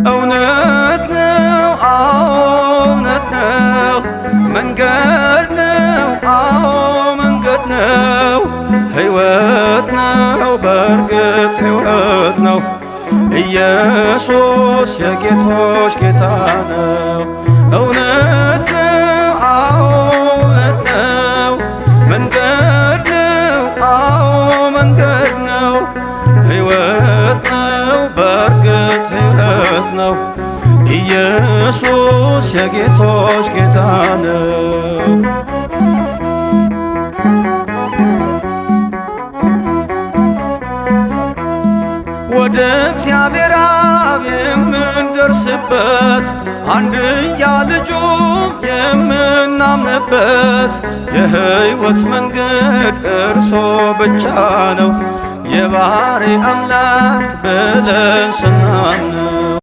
እውነት ነው እውነት ነው መንገድ ነው መንገድ ነው ሕይወት ነው በእርግጥ ሕይወት ነው ኢየሱስ የጌቶች ጌታ ነው። እውነት ነው እውነት ነው መንገድ ነው መንገድ ነው ሕይወት ነው በእርግጥ ሕይወት ነው ኢየሱስ የጌቶች ጌታ ነው። ወደ እግዚአብሔር አብ የምንደርስበት አንድያ ልጁም የምናምንበት የሕይወት መንገድ እርሶ ብቻ ነው የባሕርይ አምላክ ብለን ስናምን